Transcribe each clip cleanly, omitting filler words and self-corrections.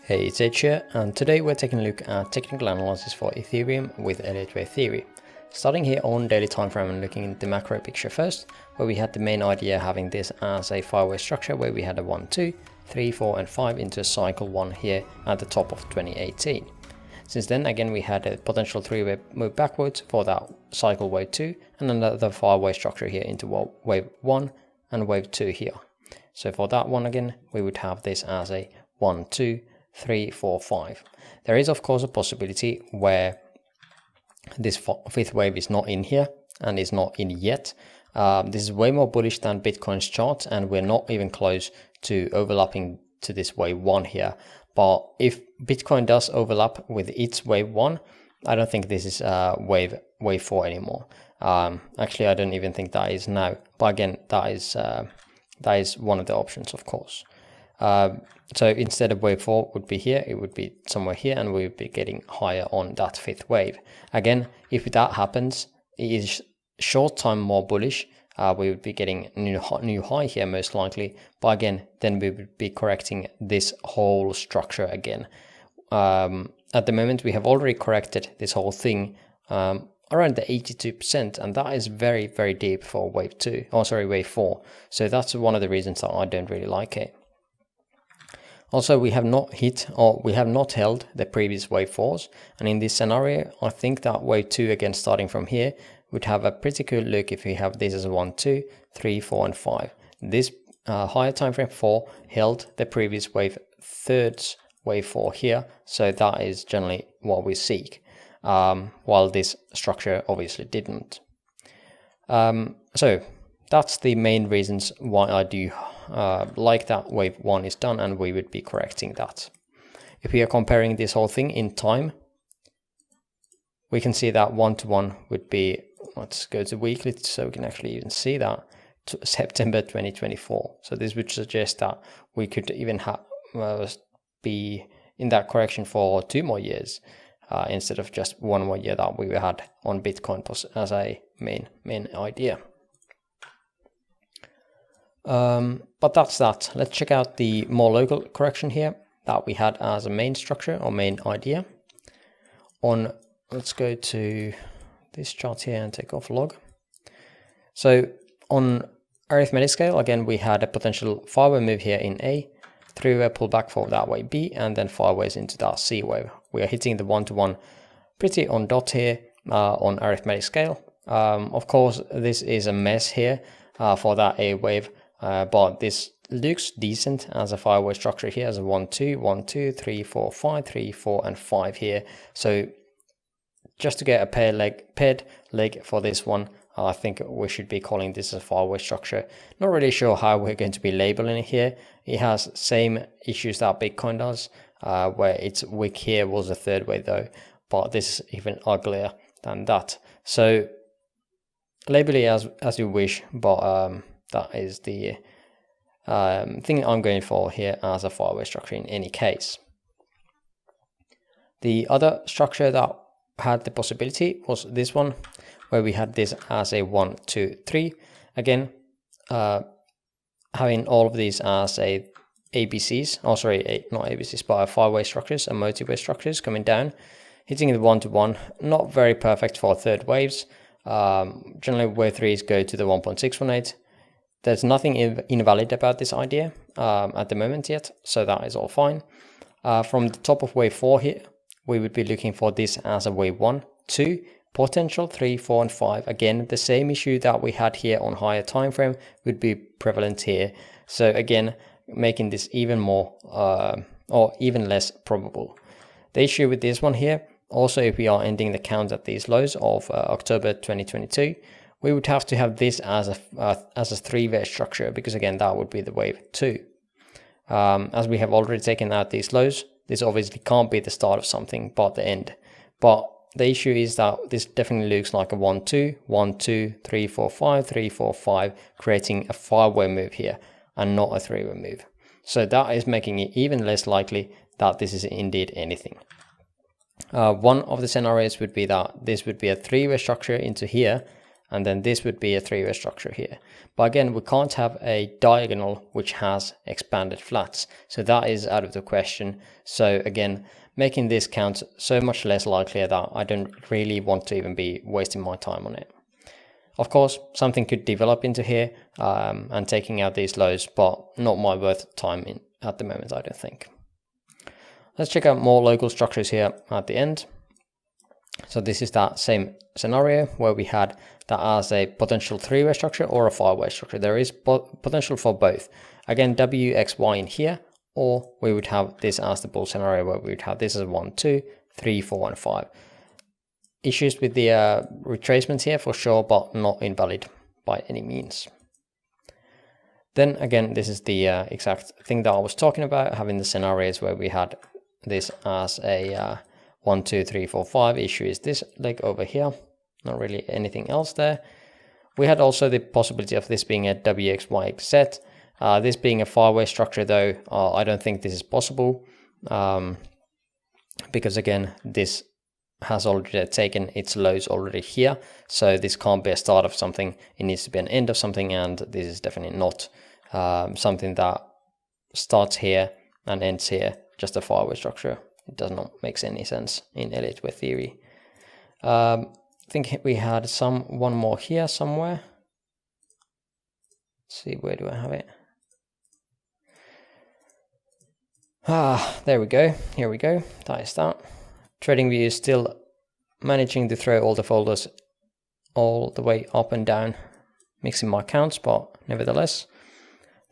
Hey, it's Ed here, and today we're taking a look at technical analysis for Ethereum with Elliott Wave Theory. Starting here on daily time frame and looking at the macro picture first, where we had the main idea having this as a 5-way structure where we had a 1, 2, 3, 4 and 5 into a cycle 1 here at the top of 2018. Since then, again, we had a potential 3-way move backwards for that cycle wave 2 and another 5-way structure here into wave 1 and wave 2 here. So for that one again, we would have this as a 1, 2, 3, 4, 5. There is of course a possibility where this fifth wave is not in here and is not in yet. This is way more bullish than Bitcoin's chart, and we're not even close to overlapping to this wave 1 here. But if Bitcoin does overlap with its wave 1, I don't think this is wave 4 anymore. Actually, I don't even think that is now. But again, that is one of the options, of course. So instead of wave 4 would be here, it would be somewhere here, and we would be getting higher on that fifth wave. Again, if that happens, it is short time more bullish. We would be getting new high here most likely, but again, then we would be correcting this whole structure again. At the moment, we have already corrected this whole thing around the 82%, and that is very, very deep for wave 4. So that's one of the reasons that I don't really like it. Also, we have not hit, or we have not held the previous wave 4s, and in this scenario, I think that wave 2, again starting from here, would have a pretty good look if we have this as a 1, 2, 3, 4 and 5. This higher time frame 4 held the previous wave 3's wave 4 here, so that is generally what we seek, while this structure obviously didn't. So that's the main reasons why I do like that wave 1 is done, and we would be correcting that. If we are comparing this whole thing in time, we can see that 1-to-1 would be, let's go to weekly so we can actually even see that, to September 2024. So this would suggest that we could even be in that correction for 2 more years instead of just 1 more year that we had on Bitcoin as a main idea. But that's that. Let's check out the more local correction here that we had as a main structure or main idea. Let's go to this chart here and take off log. So on arithmetic scale, again, we had a potential 5-way move here in A, 3-way pullback for that way B, and then 5 ways into that C wave. We are hitting the 1-to-1 pretty on dot here on arithmetic scale. Of course, this is a mess here for that A wave. But this looks decent as a 5-way structure here, as a 1, 2, 1, 2, 3, 4, 5, 3, 4, and 5 here. So just to get a paired leg for this one, I think we should be calling this a 5-way structure. Not really sure how we're going to be labeling it here. It has same issues that Bitcoin does, where its wick here was a 3rd way though, but this is even uglier than that. So label it as you wish, but that is the thing I'm going for here as a 5-way structure in any case. The other structure that had the possibility was this one, where we had this as a 1, 2, 3. Again, having all of these as a ABCs, not ABCs, but 5-way structures and multi-way structures coming down, hitting the 1-to-1, not very perfect for 3rd waves. Generally, wave 3s go to the 1.618. There's nothing invalid about this idea at the moment yet, so that is all fine. From the top of wave 4 here, we would be looking for this as a wave 1, 2, potential 3, 4, and 5. Again, the same issue that we had here on higher time frame would be prevalent here. So again, making this even more or even less probable. The issue with this one here, also if we are ending the count at these lows of October 2022, we would have to have this as a 3-way structure, because again, that would be the wave 2. As we have already taken out these lows, this obviously can't be the start of something but the end. But the issue is that this definitely looks like a 1, 2, 1, 2, 3, 4, 5, 3, 4, 5, creating a 5-way move here and not a 3-way move. So that is making it even less likely that this is indeed anything. One of the scenarios would be that this would be a 3-way structure into here, and then this would be a three-way structure here. But again, we can't have a diagonal which has expanded flats, so that is out of the question. So again, making this count so much less likely that I don't really want to even be wasting my time on it. Of course, something could develop into here and taking out these lows, but not my worth time at the moment, I don't think. Let's check out more local structures here at the end. So this is that same scenario where we had that as a potential three-way structure or a five-way structure. There is potential for both. Again, WXY in here, or we would have this as the bull scenario where we would have this as 1, 2, 3, 4, and 5. Issues with the retracements here for sure, but not invalid by any means. Then again, this is the exact thing that I was talking about, having the scenarios where we had this as a 1, 2, 3, 4, 5. Issue is this leg over here, not really anything else there. We had also the possibility of this being a WXYZ. This being a five-way structure though, I don't think this is possible because again, this has already taken its lows already here, so this can't be a start of something, it needs to be an end of something, and this is definitely not something that starts here and ends here, just a five-way structure. It does not make any sense in Elliott Wave Theory. I think we had one more here somewhere. Let's see, where do I have it? There we go, here we go, that is that. Tradingview is still managing to throw all the folders all the way up and down, mixing my counts, but nevertheless.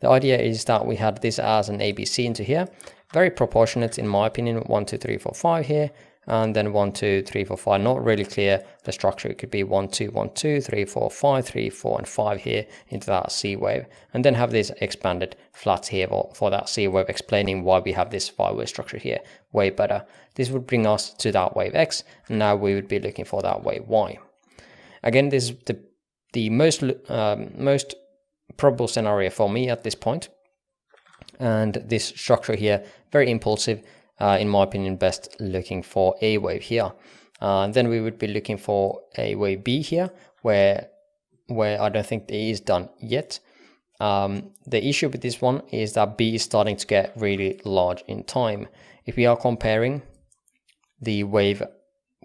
The idea is that we had this as an ABC into here, very proportionate in my opinion, 1, 2, 3, 4, 5 here, and then 1, 2, 3, 4, 5, not really clear the structure. It could be 1, 2, 1, 2, 3, 4, 5, 3, 4, and 5 here into that C wave, and then have this expanded flats here for that C wave, explaining why we have this five-way structure here way better. This would bring us to that wave X, and now we would be looking for that wave Y. Again, this is the most probable scenario for me at this point, and this structure here, very impulsive. In my opinion, best looking for a wave here. Then we would be looking for a wave B here, where I don't think it is done yet. The issue with this one is that B is starting to get really large in time. If we are comparing the wave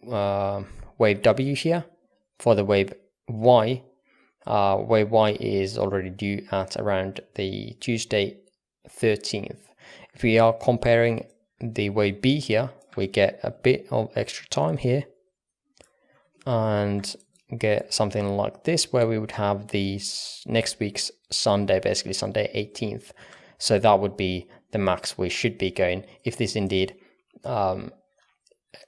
W here for the wave Y, wave Y is already due at around the Tuesday 13th. If we are comparing the wave B here, we get a bit of extra time here and get something like this, where we would have these next week's Sunday, basically Sunday 18th. So that would be the max we should be going if this indeed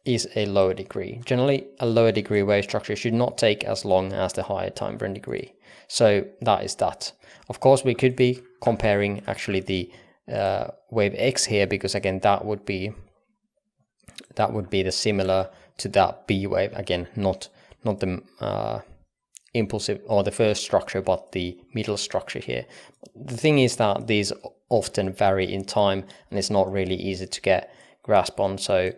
is a lower degree. Generally, a lower degree wave structure should not take as long as the higher time frame degree. So that is that. Of course, we could be comparing actually the wave X here, because again that would be the similar to that B wave, again not the impulsive or the first structure, but the middle structure here. The thing is that these often vary in time and it's not really easy to get grasp on, so it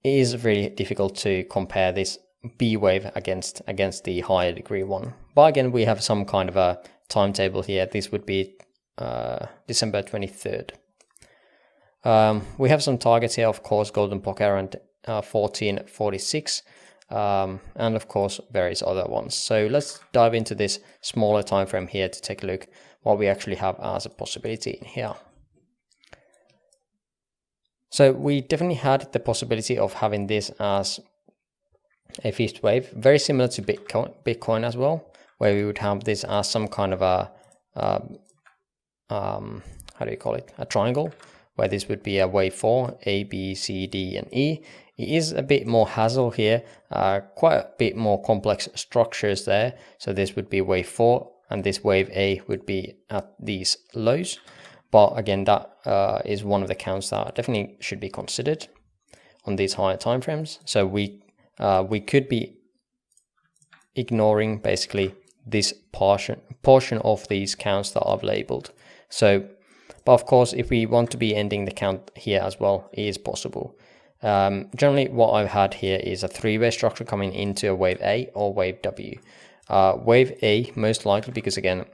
is really difficult to compare this B wave against the higher degree one. But again, we have some kind of a timetable here. This would be December 23rd. We have some targets here, of course, golden pocket around 1446, and of course various other ones. So let's dive into this smaller time frame here to take a look what we actually have as a possibility in here. So we definitely had the possibility of having this as a fifth wave, very similar to Bitcoin as well, where we would have this as some kind of a how do you call it, a triangle, where this would be a wave 4, A, B, C, D, and E. It is a bit more hassle here, quite a bit more complex structures there. So this would be wave 4, and this wave A would be at these lows. But again, that is one of the counts that definitely should be considered on these higher timeframes. So we could be ignoring basically this portion of these counts that I've labeled. So, but of course, if we want to be ending the count here as well, it is possible. Generally, what I've had here is a three-way structure coming into a wave A or wave W. Wave A most likely, because again,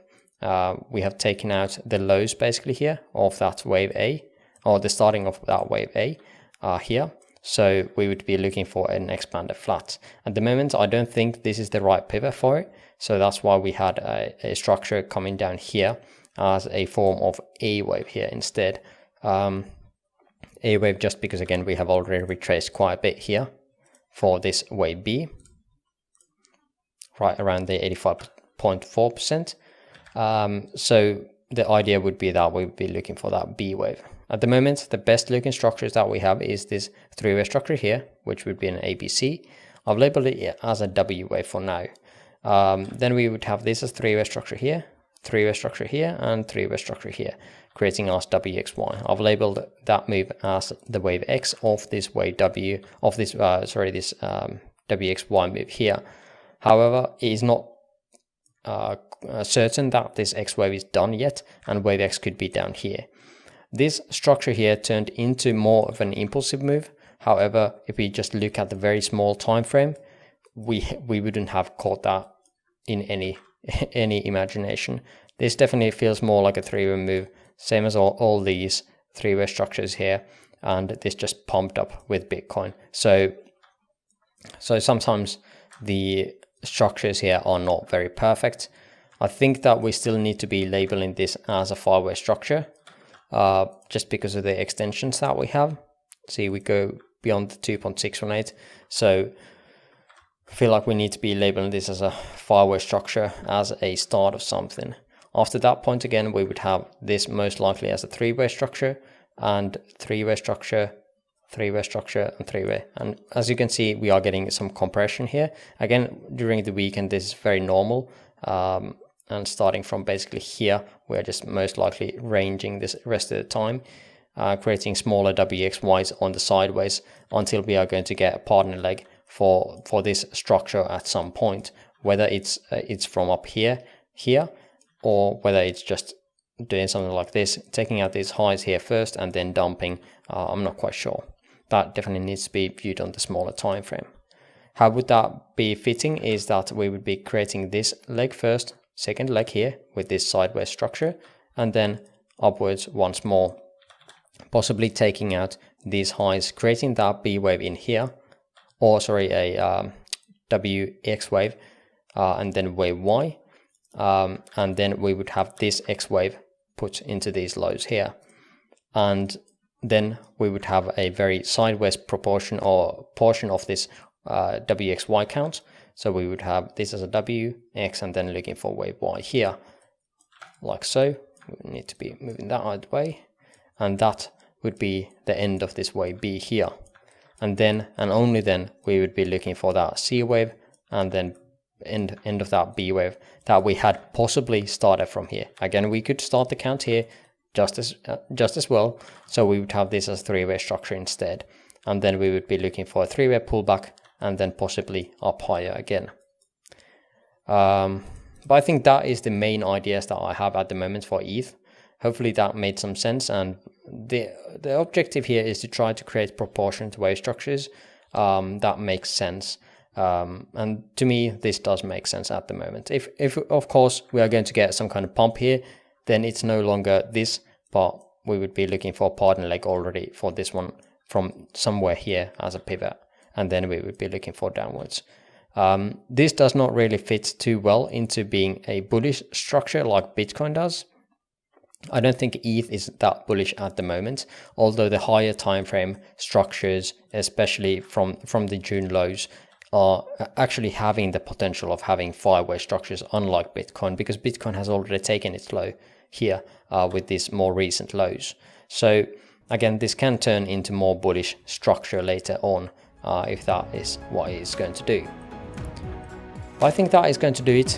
we have taken out the lows basically here of that wave A, or the starting of that wave A here. So we would be looking for an expanded flat. At the moment, I don't think this is the right pivot for it. So that's why we had a structure coming down here as a form of A wave here instead. A wave just because again, we have already retraced quite a bit here for this wave B, right around the 85.4%. So the idea would be that we would be looking for that B wave. At the moment, the best looking structures that we have is this three-way structure here, which would be an ABC. I've labeled it as a W wave for now. Then we would have this as three-way structure here, three-way structure here, and three-way structure here, creating us WXY. I've labeled that move as the wave X of this wave W, of this, this WXY move here. However, it is not certain that this X wave is done yet, and wave X could be down here. This structure here turned into more of an impulsive move. However, if we just look at the very small time frame, we wouldn't have caught that in any imagination. This definitely feels more like a three-way move, same as all these three-way structures here, and this just pumped up with Bitcoin. So sometimes the structures here are not very perfect. I think that we still need to be labeling this as a five-way structure, just because of the extensions that we have. See, we go beyond the 2.618, so I feel like we need to be labeling this as a five-way structure as a start of something. After that point again, we would have this most likely as a three-way structure, and three-way structure, three-way structure, and three-way. And as you can see, we are getting some compression here. Again, during the weekend, this is very normal. And starting from basically here, we're just most likely ranging this rest of the time, creating smaller WXYs on the sideways until we are going to get a partner leg for this structure at some point, whether it's from up here, or whether it's just doing something like this, taking out these highs here first and then dumping. I'm not quite sure. That definitely needs to be viewed on the smaller time frame. How would that be fitting is that we would be creating this leg first, second leg here with this sideways structure, and then upwards once more, possibly taking out these highs, creating that B wave in here, or sorry, a WX wave, and then wave Y, and then we would have this X wave put into these lows here, and then we would have a very sideways proportion or portion of this WXY count. So we would have this as a W, X, and then looking for wave Y here, like so. We need to be moving that out of the way, and that would be the end of this wave B here. And then, and only then, we would be looking for that C wave, and then end of that B wave that we had possibly started from here. Again, we could start the count here just as well. So we would have this as three-way structure instead, and then we would be looking for a three-way pullback, and then possibly up higher again. But I think that is the main ideas that I have at the moment for ETH. Hopefully that made some sense, and the objective here is to try to create proportionate wave structures that makes sense. And to me, this does make sense at the moment. If of course we are going to get some kind of pump here, then it's no longer this, but we would be looking for a partner leg already for this one from somewhere here as a pivot, and then we would be looking for downwards. This does not really fit too well into being a bullish structure like Bitcoin does. I don't think ETH is that bullish at the moment, although the higher time frame structures, especially from the June lows, are actually having the potential of having five-way structures, unlike Bitcoin, because Bitcoin has already taken its low here with these more recent lows. So again, this can turn into more bullish structure later on if that is what it is going to do. I think that is going to do it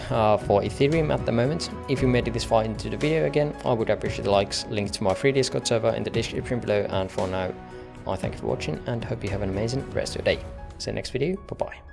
for Ethereum at the moment. If you made it this far into the video, again, I would appreciate the likes. Link to my free Discord server in the description below. And for now, I thank you for watching and hope you have an amazing rest of your day. See you next video. Bye bye.